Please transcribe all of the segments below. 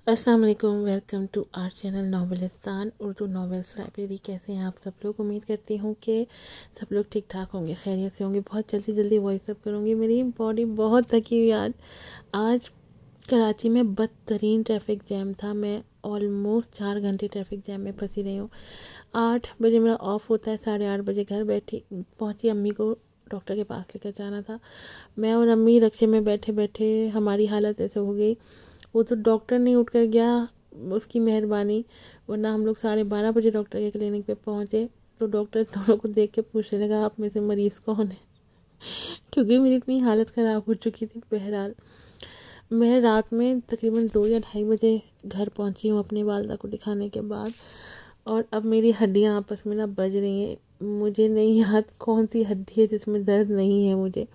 السلام علیکم، welcome to our channel ناولستان اردو ناولس لائبریری۔ کیسے ہیں آپ سب لوگ؟ امید کرتی ہوں کہ سب لوگ ٹھیک ٹھاک ہوں گے، خیریت سے ہوں گے۔ بہت جلدی وائس اپ کروں گی، میری باڈی بہت تھکی ہوئی آج کراچی میں بدترین ٹریفک جیم تھا۔ میں آلموسٹ 4 گھنٹے ٹریفک جیم میں پھنسی رہی ہوں۔ 8 بجے میرا آف ہوتا ہے، 8:30 بجے گھر پہنچی۔ امی کو ڈاکٹر کے پاس لے کر جانا تھا۔ میں اور امی رکشے میں بیٹھے ہماری حالت ایسے ہو گئی، وہ تو ڈاکٹر نہیں اٹھ کر گیا، اس کی مہربانی، ورنہ ہم لوگ 12:30 بجے ڈاکٹر کے کلینک پہ پہنچے تو ڈاکٹر دونوں کو دیکھ کے پوچھنے لگا آپ میں سے مریض کون ہے، کیونکہ میری اتنی حالت خراب ہو چکی تھی۔ بہرحال میں رات میں تقریباً 2 یا 2:30 بجے گھر پہنچی ہوں اپنی والدہ کو دکھانے کے بعد، اور اب میری ہڈیاں آپس میں بج رہی ہیں۔ مجھے نہیں یاد کون سی ہڈی ہے جس میں درد نہیں ہے مجھے،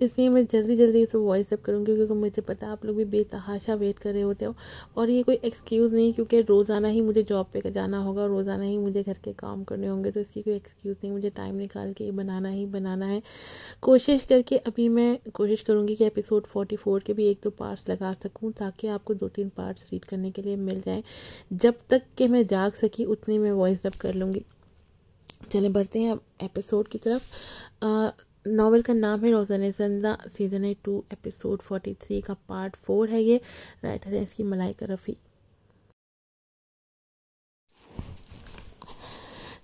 اس لیے میں جلدی اسے وائس اپ کروں گی، کیونکہ مجھے پتا آپ لوگ بھی بے تحاشا ویٹ کر رہے ہوتے ہو۔ اور یہ کوئی ایکسکیوز نہیں، کیونکہ روزانہ ہی مجھے جاب پہ جانا ہوگا، روزانہ ہی مجھے گھر کے کام کرنے ہوں گے، تو اس کی کوئی ایکسکیوز نہیں، مجھے ٹائم نکال کے یہ بنانا ہے۔ کوشش کر کے ابھی میں کوشش کروں گی کہ ایپیسوڈ 44 کے بھی 1-2 پارٹس لگا سکوں، تاکہ آپ کو 2-3 پارٹس ریڈ کرنے کے لیے مل جائیں۔ جب تک کہ میں جاگ سکی اتنی میں وائس اپ کر لوں گی۔ چلیں بڑھتے ہیں اب ایپیسوڈ کی طرف۔ ناول کا نام ہے روزن زندہ، سیزن 2 ایپیسوڈ 43 کا پارٹ 4 ہے یہ۔ رائٹر ہے اس کی ملائکہ رفیع۔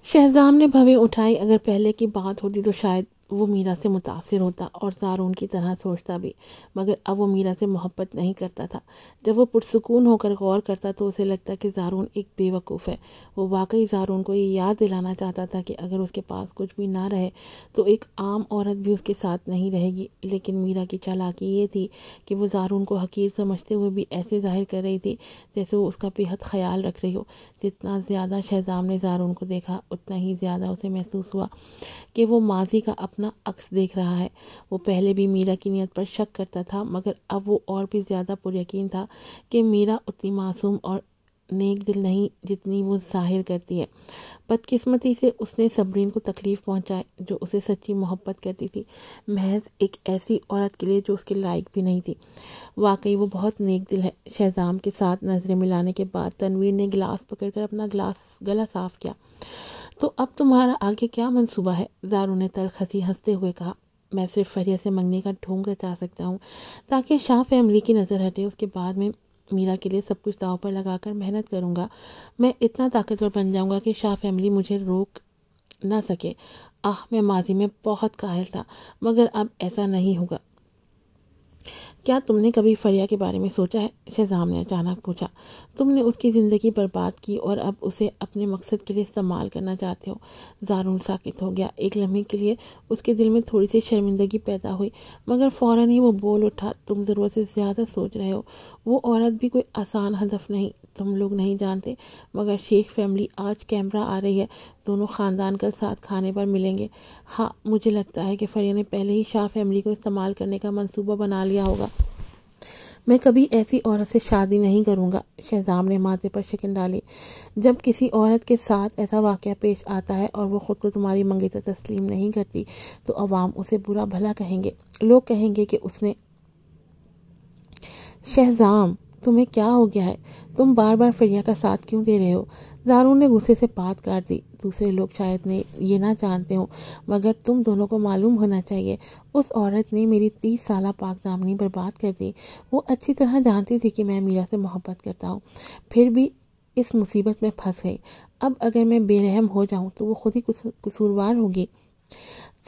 شہزام نے بھویں اٹھائی۔ اگر پہلے کی بات ہوتی تو شاید وہ میرا سے متاثر ہوتا اور زارون کی طرح سوچتا بھی، مگر اب وہ میرا سے محبت نہیں کرتا تھا۔ جب وہ پرسکون ہو کر غور کرتا تو اسے لگتا کہ زارون ایک بے وقوف ہے۔ وہ واقعی زارون کو یہ یاد دلانا چاہتا تھا کہ اگر اس کے پاس کچھ بھی نہ رہے تو ایک عام عورت بھی اس کے ساتھ نہیں رہے گی، لیکن میرا کی چالاکی یہ تھی کہ وہ زارون کو حقیر سمجھتے ہوئے بھی ایسے ظاہر کر رہی تھی جیسے وہ اس کا بے حد خیال رکھ رہی ہو۔ جتنا زیادہ شہزام نے زارون کو دیکھا اتنا ہی زیادہ اسے محسوس ہوا کہ وہ ماضی کا اپنا عکس دیکھ رہا ہے۔ وہ پہلے بھی میرا کی نیت پر شک کرتا تھا، مگر اب وہ اور بھی زیادہ پر یقین تھا کہ میرا اتنی معصوم اور نیک دل نہیں جتنی وہ ظاہر کرتی ہے۔ بدقسمتی سے اس نے صبرین کو تکلیف پہنچائی جو اسے سچی محبت کرتی تھی، محض ایک ایسی عورت کے لیے جو اس کے لائق بھی نہیں تھی۔ واقعی وہ بہت نیک دل ہے۔ شہزام کے ساتھ نظریں ملانے کے بعد تنویر نے گلاس پکڑ کر اپنا گلا صاف کیا۔ تو اب تمہارا آگے کیا منصوبہ ہے؟ زارون نے تلخ ہنستے ہوئے کہا۔ میں صرف فریہ سے منگنے کا ڈھونگ رچا سکتا ہوں تاکہ شاہ فیملی کی نظر ہٹے، اس کے بعد میں میرا کے لیے سب کچھ داؤ پر لگا کر محنت کروں گا۔ میں اتنا طاقتور بن جاؤں گا کہ شاہ فیملی مجھے روک نہ سکے۔ میں ماضی میں بہت قاہر تھا، مگر اب ایسا نہیں ہوگا۔ کیا تم نے کبھی فریہ کے بارے میں سوچا ہے؟ شہزام نے اچانک پوچھا۔ تم نے اس کی زندگی برباد کی اور اب اسے اپنے مقصد کے لیے استعمال کرنا چاہتے ہو۔ زارون ساکت ہو گیا۔ ایک لمحے کے لیے اس کے دل میں تھوڑی سی شرمندگی پیدا ہوئی، مگر فوراً ہی وہ بول اٹھا، تم ضرورت سے زیادہ سوچ رہے ہو۔ وہ عورت بھی کوئی آسان ہدف نہیں، تم لوگ نہیں جانتے، مگر شیخ فیملی آج کیمرہ آ رہی ہے، دونوں خاندان کل ساتھ کھانے پر ملیں گے۔ ہاں، مجھے لگتا ہے کہ فریہ نے پہلے ہی شاہ فیملی کو استعمال کرنے کا منصوبہ بنا لیا ہوگا۔ میں کبھی ایسی عورت سے شادی نہیں کروں گا۔ شہزام نے ماتھے پر شکن ڈالی۔ جب کسی عورت کے ساتھ ایسا واقعہ پیش آتا ہے اور وہ خود کو تمہاری منگیتر تسلیم نہیں کرتی تو عوام اسے برا بھلا کہیں گے۔ لوگ کہیں گے کہ اس نے… شہزام، تمہیں کیا ہو گیا ہے؟ تم بار بار فریہ کا ساتھ کیوں دے رہے ہو؟ زارون نے غصے سے بات کاٹ دی۔ دوسرے لوگ شاید یہ نہ جانتے ہوں، مگر تم دونوں کو معلوم ہونا چاہیے، اس عورت نے میری 30 سالہ پاک دامنی برباد کر دی۔ وہ اچھی طرح جانتی تھی کہ میں میرا سے محبت کرتا ہوں، پھر بھی اس مصیبت میں پھنس گئی۔ اب اگر میں بے رحم ہو جاؤں تو وہ خود ہی قصوروار ہوگی۔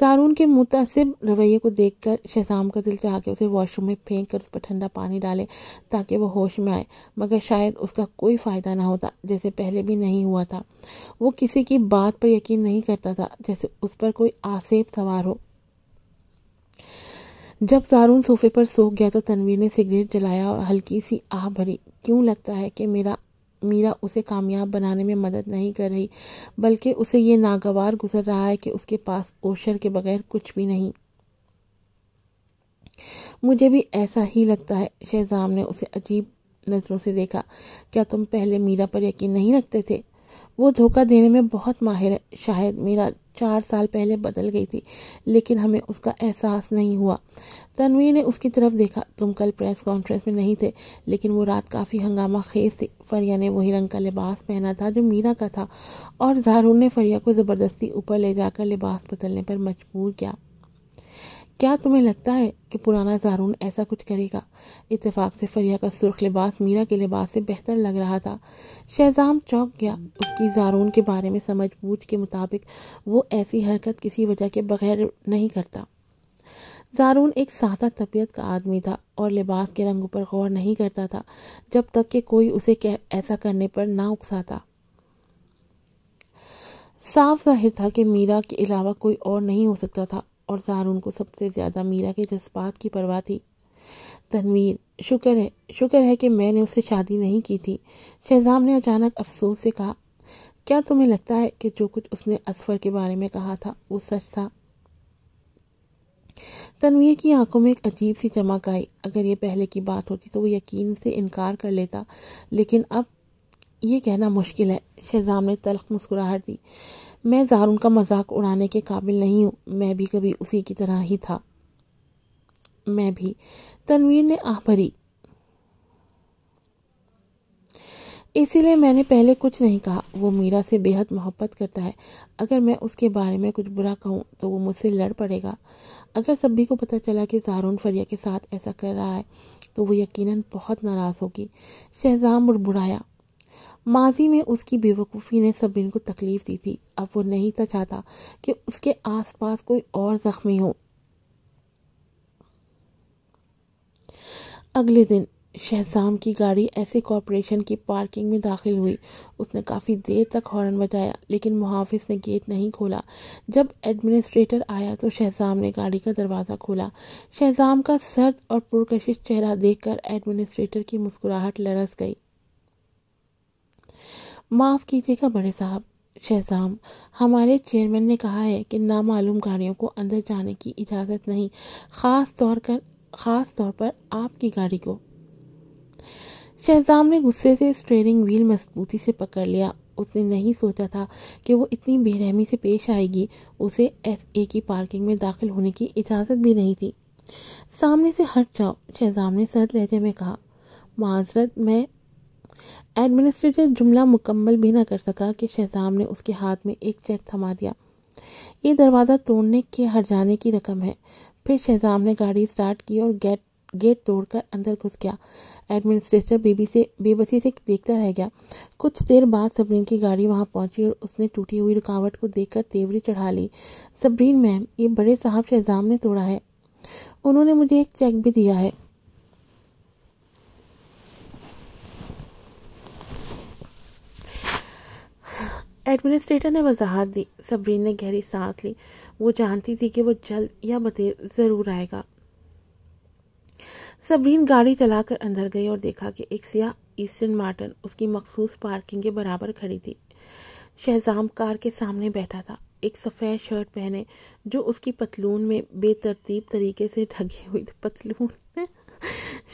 زارون کے متعصب رویے کو دیکھ کر شہزام کا دل چاہ کے اسے واش روم میں پھینک کر اس پر ٹھنڈا پانی ڈالے تاکہ وہ ہوش میں آئے، مگر شاید اس کا کوئی فائدہ نہ ہوتا، جیسے پہلے بھی نہیں ہوا تھا۔ وہ کسی کی بات پر یقین نہیں کرتا تھا، جیسے اس پر کوئی آسیب سوار ہو۔ جب زارون صوفے پر سو گیا تو تنویر نے سگریٹ جلایا اور ہلکی سی آہ بھری۔ کیوں لگتا ہے کہ میرا اسے کامیاب بنانے میں مدد نہیں کر رہی، بلکہ اسے یہ ناگوار گزر رہا ہے کہ اس کے پاس اوشر کے بغیر کچھ بھی نہیں۔ مجھے بھی ایسا ہی لگتا ہے۔ شہزام نے اسے عجیب نظروں سے دیکھا۔ کیا تم پہلے میرا پر یقین نہیں رکھتے تھے؟ وہ دھوکہ دینے میں بہت ماہر ہے. شاید میرا 4 سال پہلے بدل گئی تھی لیکن ہمیں اس کا احساس نہیں ہوا. تنویر نے اس کی طرف دیکھا. تم کل پریس کانفرنس میں نہیں تھے لیکن وہ رات کافی ہنگامہ خیز تھی. فریہ نے وہی رنگ کا لباس پہنا تھا جو میرا کا تھا اور زارون نے فریہ کو زبردستی اوپر لے جا کر لباس بدلنے پر مجبور کیا. کیا تمہیں لگتا ہے کہ پرانا زارون ایسا کچھ کرے گا؟ اتفاق سے فریہ کا سرخ لباس میرا کے لباس سے بہتر لگ رہا تھا. شہزام چونک گیا. اس کی زارون کے بارے میں سمجھ بوجھ کے مطابق وہ ایسی حرکت کسی وجہ کے بغیر نہیں کرتا. زارون ایک سادہ طبیعت کا آدمی تھا اور لباس کے رنگوں پر غور نہیں کرتا تھا جب تک کہ کوئی اسے ایسا کرنے پر نہ اکساتا. صاف ظاہر تھا کہ میرا کے علاوہ کوئی اور نہیں ہو سکتا تھا اور زارون کو سب سے زیادہ میرا کے جذبات کی پرواہ تھی. تنویر، شکر ہے کہ میں نے اس سے شادی نہیں کی تھی. شہزام نے اچانک افسوس سے کہا. کیا تمہیں لگتا ہے کہ جو کچھ اس نے اسفر کے بارے میں کہا تھا وہ سچ تھا؟ تنویر کی آنکھوں میں ایک عجیب سی چمک آئی. اگر یہ پہلے کی بات ہوتی تو وہ یقین سے انکار کر لیتا لیکن اب یہ کہنا مشکل ہے. شہزام نے تلخ مسکراہٹ دی. میں زارون کا مذاق اڑانے کے قابل نہیں ہوں. میں بھی کبھی اسی کی طرح ہی تھا. میں بھی. تنویر نے آہ بھری. اسی لیے میں نے پہلے کچھ نہیں کہا. وہ میرا سے بے حد محبت کرتا ہے. اگر میں اس کے بارے میں کچھ برا کہوں تو وہ مجھ سے لڑ پڑے گا. اگر سبھی کو پتہ چلا کہ زارون فریہ کے ساتھ ایسا کر رہا ہے تو وہ یقیناً بہت ناراض ہوگی. شہزام بڑبڑایا. ماضی میں اس کی بے وقوفی نے صبرین کو تکلیف دی تھی. اب وہ نہیں تھا چاہتا کہ اس کے آس پاس کوئی اور زخمی ہو. اگلے دن شہزام کی گاڑی ایسے کارپوریشن کی پارکنگ میں داخل ہوئی. اس نے کافی دیر تک ہارن بجایا لیکن محافظ نے گیٹ نہیں کھولا. جب ایڈمنسٹریٹر آیا تو شہزام نے گاڑی کا دروازہ کھولا. شہزام کا سرد اور پرکشش چہرہ دیکھ کر ایڈمنسٹریٹر کی مسکراہٹ لرز گئی. معاف کیجیے گا بڑے صاحب. شہزام، ہمارے چیئرمین نے کہا ہے کہ نامعلوم گاڑیوں کو اندر جانے کی اجازت نہیں، خاص طور پر آپ کی گاڑی کو. شہزام نے غصے سے اسٹیئرنگ وہیل مضبوطی سے پکڑ لیا. اس نے نہیں سوچا تھا کہ وہ اتنی بے رحمی سے پیش آئے گی. اسے ایس اے کی پارکنگ میں داخل ہونے کی اجازت بھی نہیں تھی. سامنے سے ہٹ جاؤ، شہزام نے سرد لہجے میں کہا. معذرت، میں ایڈمنسٹریٹر جملہ مکمل بھی نہ کر سکا کہ شہزام نے اس کے ہاتھ میں ایک چیک تھما دیا. یہ دروازہ توڑنے کے ہرجانے کی رقم ہے. پھر شہزام نے گاڑی سٹارٹ کی اور گیٹ توڑ کر اندر گھس گیا. ایڈمنسٹریٹر بے بسی سے دیکھتا رہ گیا. کچھ دیر بعد صبرین کی گاڑی وہاں پہنچی اور اس نے ٹوٹی ہوئی رکاوٹ کو دیکھ کر تیوری چڑھا لی. صبرین میم، یہ بڑے صاحب شہزام نے توڑا ہے. انہوں نے مجھے ایک چیک بھی دیا ہے. ایڈمنسٹریٹر نے وضاحت دی. صبرین نے گہری سانس لی. وہ جانتی تھی کہ وہ جلد یا بدیر ضرور آئے گا. صبرین گاڑی چلا کر اندر گئی اور دیکھا کہ ایک سیاہ ایسٹن مارٹن اس کی مخصوص پارکنگ کے برابر کھڑی تھی. شہزام کار کے سامنے بیٹھا تھا، ایک سفید شرٹ پہنے جو اس کی پتلون میں بے ترتیب طریقے سے ڈھکی ہوئی تھی. پتلون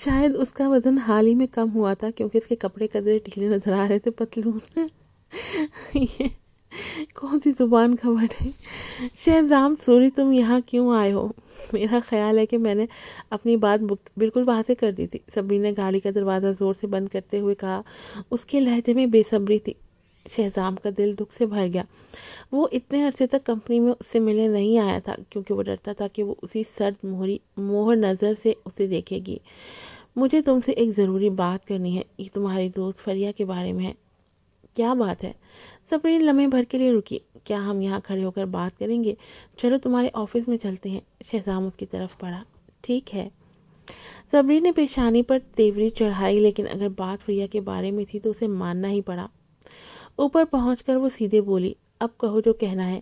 شاید اس کا وزن حال ہی میں کم ہوا تھا کیونکہ اس کے کپڑے قدرے ڈھیلے نظر آ رہے تھے. پتلون یہ کون سی زبان کا ورڈ ہے؟ شہزام، سوری، تم یہاں کیوں آئے ہو؟ میرا خیال ہے کہ میں نے اپنی بات بالکل واضح کر دی تھی. صبرین نے گاڑی کا دروازہ زور سے بند کرتے ہوئے کہا. اس کے لہجے میں بے صبری تھی. شہزام کا دل دکھ سے بھر گیا. وہ اتنے عرصے تک کمپنی میں اس سے ملنے نہیں آیا تھا کیونکہ وہ ڈرتا تھا کہ وہ اسی سرد مہر نظر سے اسے دیکھے گی. مجھے تم سے ایک ضروری بات کرنی ہے. یہ تمہاری دوست فریہ کے بارے میں ہے. کیا بات ہے؟ صبرین لمحے بھر کے لیے رکی. کیا ہم یہاں کھڑے ہو کر بات کریں گے؟ چلو تمہارے آفس میں چلتے ہیں. شہزام اس کی طرف پڑھا. ٹھیک ہے. صبرین نے پیشانی پر تیوری چڑھائی لیکن اگر بات فریہ کے بارے میں تھی تو اسے ماننا ہی پڑا. اوپر پہنچ کر وہ سیدھے بولی. اب کہو جو کہنا ہے.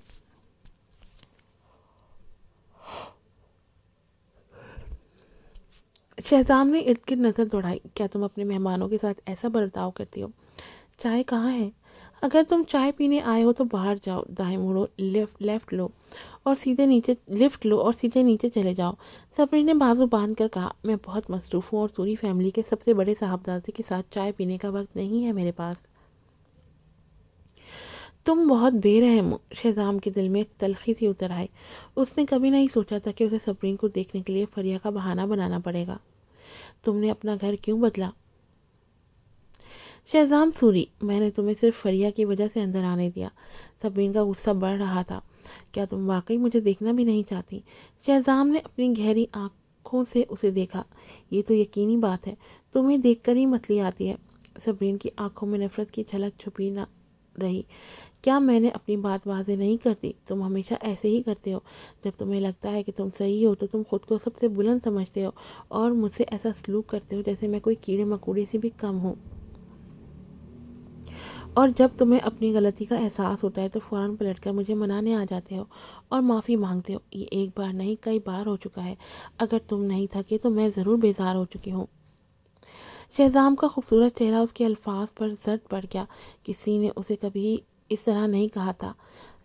شہزام نے ارد گرد نظر دوڑائی. کیا تم اپنے مہمانوں کے ساتھ ایسا برتاؤ کرتی ہو؟ چائے کہاں ہے؟ اگر تم چائے پینے آئے ہو تو باہر جاؤ، دائیں مڑو، لیفٹ لو اور سیدھے نیچے چلے جاؤ. صبرین نے بازو باندھ کر کہا. میں بہت مصروف ہوں اور پوری فیملی کے سب سے بڑے صاحبزادے کے ساتھ چائے پینے کا وقت نہیں ہے میرے پاس. تم بہت بے رحم ہو۔ شہزام کے دل میں ایک تلخی سی اتر آئی۔ اس نے کبھی نہیں سوچا تھا کہ اسے صبرین کو دیکھنے کے لیے فریہ کا بہانہ بنانا پڑے گا۔ تم نے اپنا گھر کیوں بدلا؟ شہزام سوری، میں نے تمہیں صرف فریہ کی وجہ سے اندر آنے دیا۔ صبرین کا غصہ بڑھ رہا تھا۔ کیا تم واقعی مجھے دیکھنا بھی نہیں چاہتی؟ شہزام نے اپنی گہری آنکھوں سے اسے دیکھا۔ یہ تو یقینی بات ہے، تمہیں دیکھ کر ہی متلی آتی ہے۔ صبرین کی آنکھوں میں نفرت کی جھلک چھپی نہ رہی۔ کیا میں نے اپنی بات واضح نہیں کرتی؟ تم ہمیشہ ایسے ہی کرتے ہو۔ جب تمہیں لگتا ہے کہ تم صحیح ہو تو تم خود کو سب سے بلند سمجھتے ہو اور مجھ سے ایسا سلوک کرتے ہو جیسے میں کوئی کیڑے مکوڑے سے بھی کم ہوں۔ اور جب تمہیں اپنی غلطی کا احساس ہوتا ہے تو فوراً پلٹ کر مجھے منانے آ جاتے ہو اور معافی مانگتے ہو۔ یہ ایک بار نہیں کئی بار ہو چکا ہے۔ اگر تم نہیں تھکے تو میں ضرور بیزار ہو چکی ہوں۔ شہزام کا خوبصورت چہرہ اس کے الفاظ پر زرد پڑ گیا۔ کسی نے اسے کبھی اس طرح نہیں کہا تھا،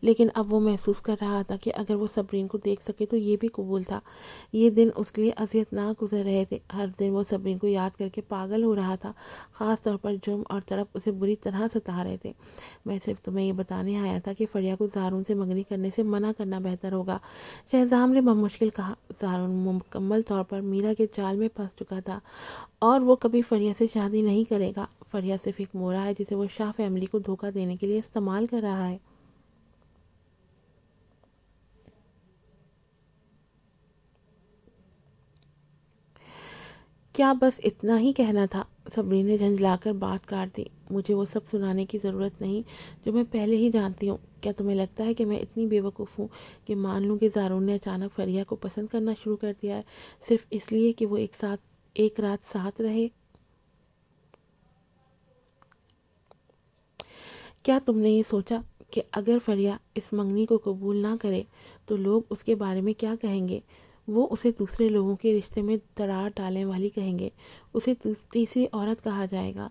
لیکن اب وہ محسوس کر رہا تھا کہ اگر وہ صبرین کو دیکھ سکے تو یہ بھی قبول تھا۔ یہ دن اس کے لیے اذیت ناک گزر رہے تھے۔ ہر دن وہ صبرین کو یاد کر کے پاگل ہو رہا تھا۔ خاص طور پر جرم اور طرف اسے بری طرح ستا رہے تھے۔ میں صرف تمہیں یہ بتانے آیا تھا کہ فریہ کو زارون سے منگنی کرنے سے منع کرنا بہتر ہوگا، شہزام نے بمشکل کہا۔ زارون مکمل طور پر میرا کے جال میں پھنس چکا تھا اور وہ کبھی فریہ سے شادی نہیں کرے گا۔ فریہ صرف ایک مورا ہے جسے وہ شاہ فیملی کو دھوکہ دینے کے لیے استعمال کر رہا ہے۔ کیا بس اتنا ہی کہنا تھا؟ صبرین نے جھنجھلا کر بات کاٹ دی۔ مجھے وہ سب سنانے کی ضرورت نہیں جو میں پہلے ہی جانتی ہوں۔ کیا تمہیں لگتا ہے کہ میں اتنی بے وقوف ہوں کہ مان لوں کہ زارون نے اچانک فریہ کو پسند کرنا شروع کر دیا ہے صرف اس لیے کہ وہ ایک رات ساتھ رہے؟ کیا تم نے یہ سوچا کہ اگر فریہ اس منگنی کو قبول نہ کرے تو لوگ اس کے بارے میں کیا کہیں گے؟ وہ اسے دوسرے لوگوں کے رشتے میں دراڑ ڈالنے والی کہیں گے، اسے تیسری عورت کہا جائے گا۔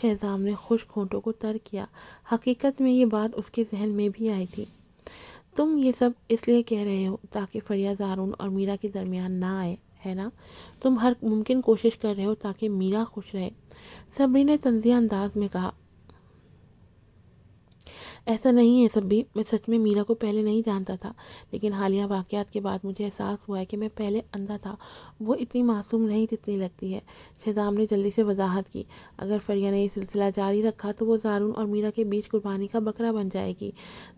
شہزام نے خشک ہونٹوں کو تر کیا۔ حقیقت میں یہ بات اس کے ذہن میں بھی آئی تھی۔ تم یہ سب اس لیے کہہ رہے ہو تاکہ فریہ زارون اور میرا کے درمیان نہ آئے، ہے نا؟ تم ہر ممکن کوشش کر رہے ہو تاکہ میرا خوش رہے۔ صبری نے طنزیہ انداز میں کہا۔ ایسا نہیں ہے سبھی، میں سچ میں میرا کو پہلے نہیں جانتا تھا، لیکن حالیہ واقعات کے بعد مجھے احساس ہوا ہے کہ میں پہلے اندھا تھا۔ وہ اتنی معصوم نہیں جتنی لگتی ہے۔ شہزام نے جلدی سے وضاحت کی۔ اگر فریہ نے یہ سلسلہ جاری رکھا تو وہ زارون اور میرا کے بیچ قربانی کا بکرا بن جائے گی۔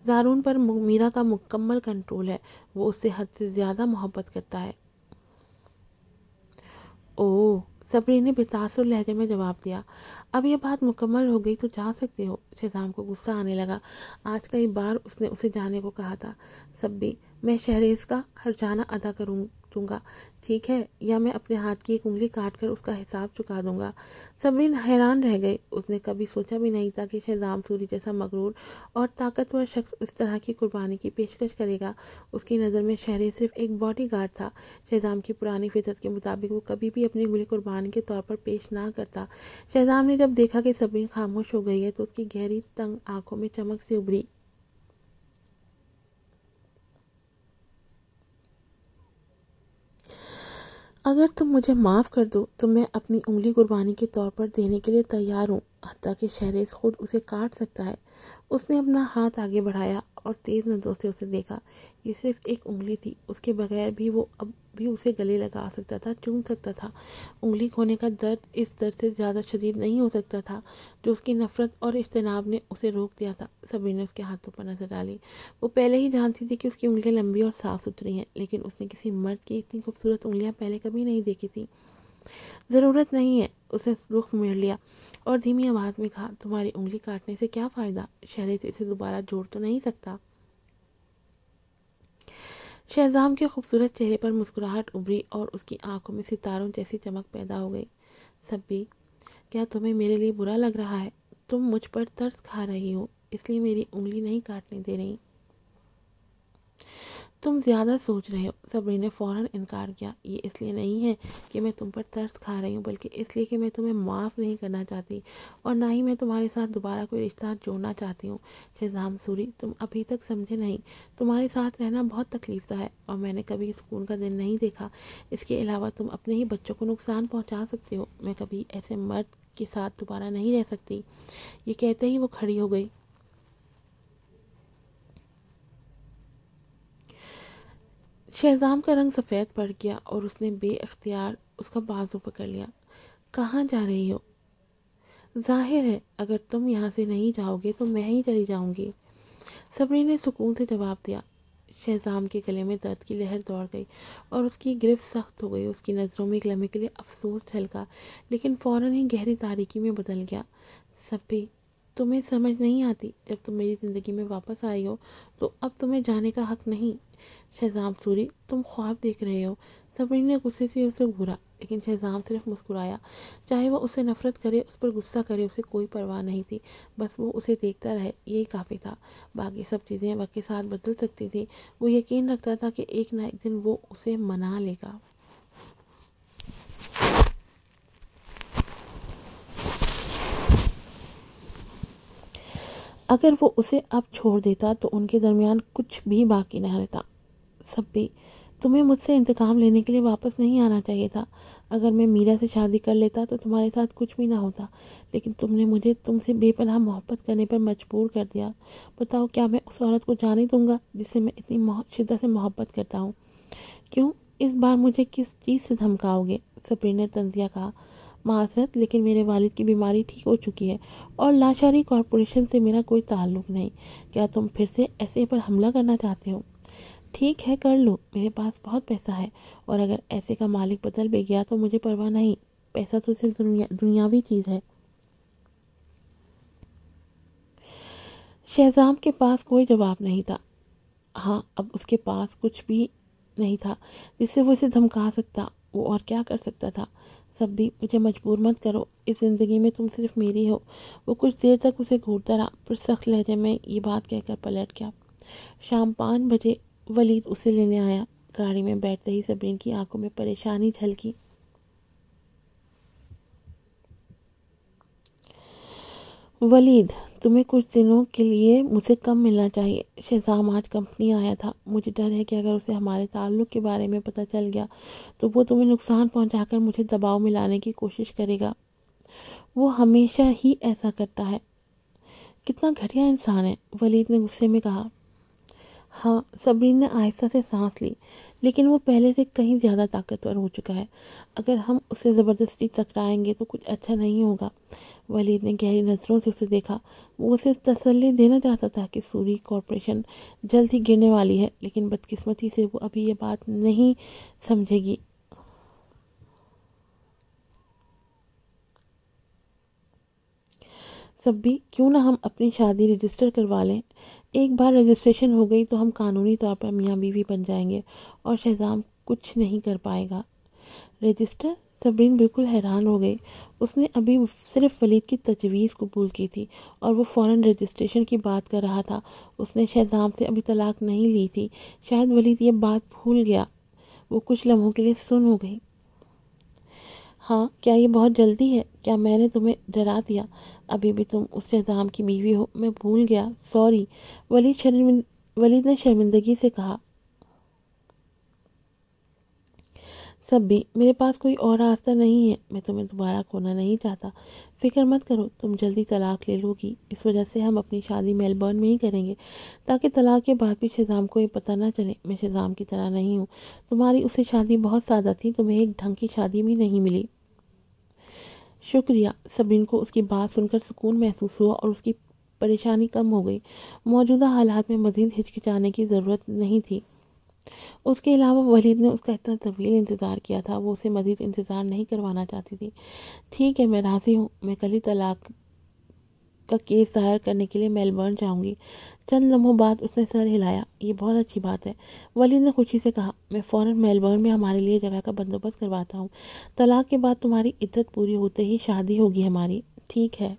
زارون پر میرا کا مکمل کنٹرول ہے، وہ اس سے حد سے زیادہ محبت کرتا ہے۔ اوہ، صبری نے بےتاثر لہجے میں جواب دیا۔ اب یہ بات مکمل ہو گئی تو جا سکتے ہو۔ شہزام کو غصہ آنے لگا۔ آج کئی بار اس نے اسے جانے کو کہا تھا۔ سبھی، میں شہریز کا ہرجانہ ادا کروں گا، ٹھیک ہے؟ یا میں اپنے ہاتھ کی ایک انگلی کاٹ کر اس کا حساب چکا دوں گا۔ صبری حیران رہ گئی۔ اس نے کبھی سوچا بھی نہیں تھا کہ شہزام سوری جیسا مغرور اور طاقتور شخص اس طرح کی قربانی کی پیشکش کرے گا۔ اس کی نظر میں شہریز صرف ایک باڈی گارڈ تھا۔ شہزام کی پرانی فطرت کے مطابق وہ کبھی بھی اپنی انگلی قربانی کے طور پر پیش نہ کرتا۔ شہزام نے جب دیکھا کہ صبری خاموش ہو گئی ہے تو اس کی گہری تنگ آنکھوں میں چمک سے ابھری۔ اگر تم مجھے معاف کر دو تو میں اپنی انگلی قربانی کے طور پر دینے کے لیے تیار ہوں، حتیٰ کہ شہریز خود اسے کاٹ سکتا ہے۔ اس نے اپنا ہاتھ آگے بڑھایا اور تیز نظروں سے اسے دیکھا۔ یہ صرف ایک انگلی تھی، اس کے بغیر بھی وہ اب بھی اسے گلے لگا سکتا تھا، چوم سکتا تھا۔ انگلی کھونے کا درد اس درد سے زیادہ شدید نہیں ہو سکتا تھا جو اس کی نفرت اور اجتناب نے اسے روک دیا تھا۔ صبری نے اس کے ہاتھوں پر نظر ڈالی۔ وہ پہلے ہی جانتی تھی کہ اس کی انگلیاں لمبی اور صاف ستھری ہیں، لیکن اس نے کسی مرد کی اتنی خوبصورت انگلیاں پہلے کبھی نہیں دیکھی تھی۔ ضرورت نہیں ہے، اسے رخ موڑ لیا اور دھیمی آواز میں کہا، تمہاری انگلی کاٹنے سے کیا فائدہ؟ شہریز اسے دوبارہ جوڑ تو نہیں سکتا۔ شہزام کے خوبصورت چہرے پر مسکراہٹ ابھری اور اس کی آنکھوں میں ستاروں جیسی چمک پیدا ہو گئی۔ سبھی، کیا تمہیں میرے لیے برا لگ رہا ہے؟ تم مجھ پر ترس کھا رہی ہو، اس لیے میری انگلی نہیں کاٹنے دے رہی؟ تم زیادہ سوچ رہے ہو۔ صبری نے فوراً انکار کیا۔ یہ اس لیے نہیں ہے کہ میں تم پر ترس کھا رہی ہوں، بلکہ اس لیے کہ میں تمہیں معاف نہیں کرنا چاہتی اور نہ ہی میں تمہارے ساتھ دوبارہ کوئی رشتہ جوڑنا چاہتی ہوں۔ شہزام سوری، تم ابھی تک سمجھے نہیں۔ تمہارے ساتھ رہنا بہت تکلیف دہ ہے اور میں نے کبھی سکون کا دن نہیں دیکھا۔ اس کے علاوہ تم اپنے ہی بچوں کو نقصان پہنچا سکتے ہو۔ میں کبھی ایسے مرد کے ساتھ دوبارہ نہیں رہ سکتی۔ یہ کہتے ہی وہ کھڑی ہو گئی۔ شہزام کا رنگ سفید پڑ گیا اور اس نے بے اختیار اس کا بازو پکڑ لیا۔ کہاں جا رہی ہو؟ ظاہر ہے اگر تم یہاں سے نہیں جاؤ گے تو میں ہی چلی جاؤں گی، صبری نے سکون سے جواب دیا۔ شہزام کے گلے میں درد کی لہر دوڑ گئی اور اس کی گرفت سخت ہو گئی۔ اس کی نظروں میں ایک لمحے کے لیے افسوس جھلکا، لیکن فوراً ہی گہری تاریکی میں بدل گیا۔ صبری، تمہیں سمجھ نہیں آتی، جب تم میری زندگی میں واپس آئی ہو تو اب تمہیں جانے کا حق نہیں۔ شہزام سوری، تم خواب دیکھ رہے ہو، صبری نے غصے سے اسے گھورا، لیکن شہزام صرف مسکرایا۔ چاہے وہ اسے نفرت کرے، اس پر غصہ کرے، اسے کوئی پرواہ نہیں تھی، بس وہ اسے دیکھتا رہے، یہی کافی تھا۔ باقی سب چیزیں وقت کے ساتھ بدل سکتی تھی۔ وہ یقین رکھتا تھا کہ ایک نہ ایک دن وہ اسے منا لے گا۔ اگر وہ اسے اب چھوڑ دیتا تو ان کے درمیان کچھ بھی باقی نہ رہتا۔ صبری، تمہیں مجھ سے انتقام لینے کے لیے واپس نہیں آنا چاہیے تھا۔ اگر میں میرا سے شادی کر لیتا تو تمہارے ساتھ کچھ بھی نہ ہوتا، لیکن تم نے مجھے تم سے بے پناہ محبت کرنے پر مجبور کر دیا۔ بتاؤ، کیا میں اس عورت کو جانے دوں گا جس سے میں اتنی شدت سے محبت کرتا ہوں؟ کیوں اس بار مجھے کس چیز سے دھمکاؤ گے؟ صبری نے طنزیہ کہا۔ معذرت، لیکن میرے والد کی بیماری ٹھیک ہو چکی ہے اور لاشاری کارپوریشن سے میرا کوئی تعلق نہیں۔ کیا تم پھر سے ایسے پر حملہ کرنا چاہتے ہو؟ ٹھیک ہے، کر لو، میرے پاس بہت پیسہ ہے، اور اگر ایسے کا مالک بدل بھی گیا تو مجھے پرواہ نہیں۔ پیسہ تو صرف دنیاوی چیز ہے۔ شہزام کے پاس کوئی جواب نہیں تھا۔ ہاں، اب اس کے پاس کچھ بھی نہیں تھا جس سے وہ اسے دھمکا سکتا۔ وہ اور کیا کر سکتا تھا؟ صبری، مجھے مجبور مت کرو، اس زندگی میں تم صرف میری ہو۔ وہ کچھ دیر تک اسے گھورتا رہا، پھر سخت لہجے میں یہ بات کہہ کر پلٹ گیا۔ شام 5 بجے ولید اسے لینے آیا۔ گاڑی میں بیٹھتے ہی صبرین کی آنکھوں میں پریشانی جھلکی۔ ولید، تمہیں کچھ دنوں کے لیے مجھ سے کم ملنا چاہیے۔ شہزام آج کمپنی آیا تھا، مجھے ڈر ہے کہ اگر اسے ہمارے تعلق کے بارے میں پتہ چل گیا تو وہ تمہیں نقصان پہنچا کر مجھے دباؤ میں لانے کی کوشش کرے گا۔ وہ ہمیشہ ہی ایسا کرتا ہے۔ کتنا گھٹیا انسان ہے، ولید نے غصے میں کہا۔ ہاں، صبرین نے آہستہ سے سانس لی، لیکن وہ پہلے سے کہیں زیادہ طاقتور ہو چکا ہے۔ اگر ہم اسے زبردستی ٹکرائیں گے تو کچھ اچھا نہیں ہوگا۔ ولید نے گہری نظروں سے اسے دیکھا۔ وہ اسے تسلی دینا چاہتا تھا کہ سوری کارپوریشن جلد ہی گرنے والی ہے، لیکن بدقسمتی سے وہ ابھی یہ بات نہیں سمجھے گی۔ صبری، کیوں نہ ہم اپنی شادی رجسٹر کروا لیں؟ ایک بار رجسٹریشن ہو گئی تو ہم قانونی طور پر میاں بیوی بن جائیں گے اور شہزام کچھ نہیں کر پائے گا۔ رجسٹر؟ صبرین بالکل حیران ہو گئی۔ اس نے ابھی صرف ولید کی تجویز قبول کی تھی اور وہ فوراً رجسٹریشن کی بات کر رہا تھا۔ اس نے شہزام سے ابھی طلاق نہیں لی تھی۔ شاید ولید یہ بات بھول گیا۔ وہ کچھ لمحوں کے لیے سن ہو گئی۔ ہاں، کیا یہ بہت جلدی ہے؟ کیا میں نے تمہیں ڈرا دیا؟ ابھی بھی تم اس شہزام کی بیوی ہو۔ میں بھول گیا، سوری، ولید نے شرمندگی سے کہا۔ صبری، میرے پاس کوئی اور راستہ نہیں ہے، میں تمہیں دوبارہ کھونا نہیں چاہتا۔ فکر مت کرو، تم جلدی طلاق لے لو گی۔ اس وجہ سے ہم اپنی شادی میلبورن میں ہی کریں گے، تاکہ طلاق کے بعد بھی شہزام کو یہ پتہ نہ چلے میں شہزام کی طرح نہیں ہوں۔ تمہاری اس سے شادی بہت سادہ تھی، تمہیں ایک ڈھنگ کی شادی بھی نہیں ملی۔ شکریہ۔ صبرین کو اس کی بات سن کر سکون محسوس ہوا اور اس کی پریشانی کم ہو گئی۔ موجودہ حالات میں مزید ہچکچانے کی ضرورت نہیں تھی۔ اس کے علاوہ ولید نے اس کا اتنا طویل انتظار کیا تھا، وہ اسے مزید انتظار نہیں کروانا چاہتی تھی۔ ٹھیک ہے، میں راضی ہوں، میں کل ہی طلاق کا کیس دائر کرنے کے لیے میلبورن جاؤں گی۔ چند لمحوں بعد اس نے سر ہلایا۔ یہ بہت اچھی بات ہے، ولید نے خوشی سے کہا۔ میں فوراً میلبورن میں ہمارے لیے جگہ کا بندوبست کرواتا ہوں۔ طلاق کے بعد تمہاری عدت پوری ہوتے ہی شادی ہوگی ہماری، ٹھیک ہے؟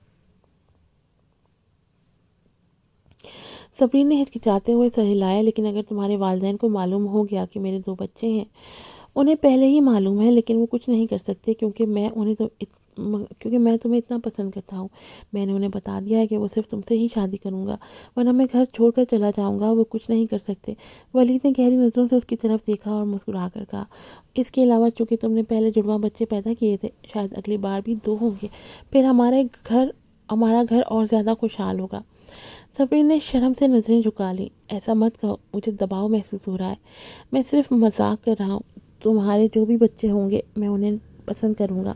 صبرین نے ہچکچاتے ہوئے سر ہلایا۔ لیکن اگر تمہارے والدین کو معلوم ہو گیا کہ میرے 2 بچے ہیں؟ انہیں پہلے ہی معلوم ہے، لیکن وہ کچھ نہیں کر سکتے کیونکہ میں تمہیں اتنا پسند کرتا ہوں۔ میں نے انہیں بتا دیا ہے کہ وہ صرف تم سے ہی شادی کروں گا، ورنہ میں گھر چھوڑ کر چلا جاؤں گا۔ وہ کچھ نہیں کر سکتے۔ ولید نے گہری نظروں سے اس کی طرف دیکھا اور مسکرا کر کہا۔ اس کے علاوہ چونکہ تم نے پہلے جڑواں بچے پیدا کیے تھے، شاید اگلی بار بھی 2 ہوں گے، پھر ہمارا گھر اور زیادہ خوشحال ہوگا۔ صبرین نے شرم سے نظریں جھکا لی. ایسا مت کہو, مجھے دباؤ محسوس ہو رہا ہے. میں صرف مذاق کر رہا ہوں. تمہارے جو بھی بچے ہوں گے میں انہیں پسند کروں گا.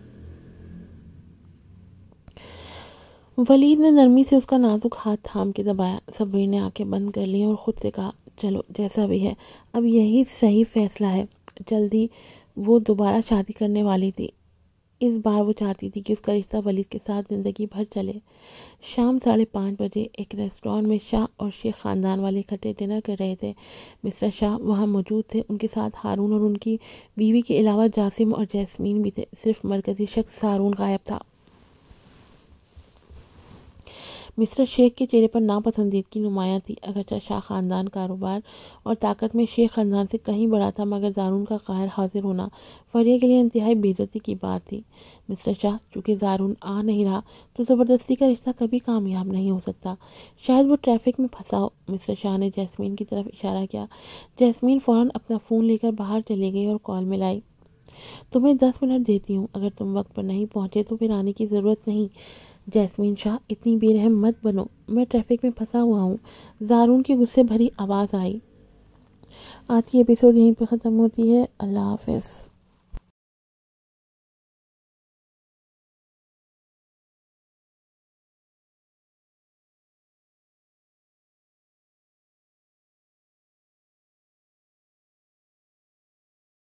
ولید نے نرمی سے اس کا نازک ہاتھ تھام کے دبایا. صبرین نے آنکھیں بند کر لیں اور خود سے کہا, چلو جیسا بھی ہے اب یہی صحیح فیصلہ ہے. جلدی وہ دوبارہ شادی کرنے والی تھی. اس بار وہ چاہتی تھی کہ اس کا رشتہ ولید کے ساتھ زندگی بھر چلے. شام 5:30 بجے ایک ریسٹوران میں شاہ اور شیخ خاندان والے اکٹھے ڈنر کر رہے تھے. مسٹر شاہ وہاں موجود تھے. ان کے ساتھ ہارون اور ان کی بیوی کے علاوہ جاسم اور جیسمین بھی تھے. صرف مرکزی شخص ہارون غائب تھا. مسٹر شیخ کے چہرے پر ناپسندیدگی نمایاں تھی. اگرچہ شاہ خاندان کاروبار اور طاقت میں شیخ خاندان سے کہیں بڑا تھا, مگر زارون کا قاہر حاضر ہونا فریہ کے لیے انتہائی بے عزتی کی بات تھی. مسٹر شاہ, چونکہ زارون آ نہیں رہا تو زبردستی کا رشتہ کبھی کامیاب نہیں ہو سکتا. شاید وہ ٹریفک میں پھنسا ہو. مسٹر شاہ نے جیسمین کی طرف اشارہ کیا. جیسمین فوراً اپنا فون لے کر باہر چلی گئی اور کال ملائی. تمہیں 10 منٹ دیتی ہوں. اگر تم وقت پر نہیں پہنچے تو پھر آنے کی ضرورت نہیں. جیسمین شاہ, اتنی بے رحم مت بنو, میں ٹریفک میں پھنسا ہوا ہوں. زارون کی غصے بھری آواز آئی. آج کی ایپیسوڈ یہیں پہ ختم ہوتی ہے. اللہ حافظ.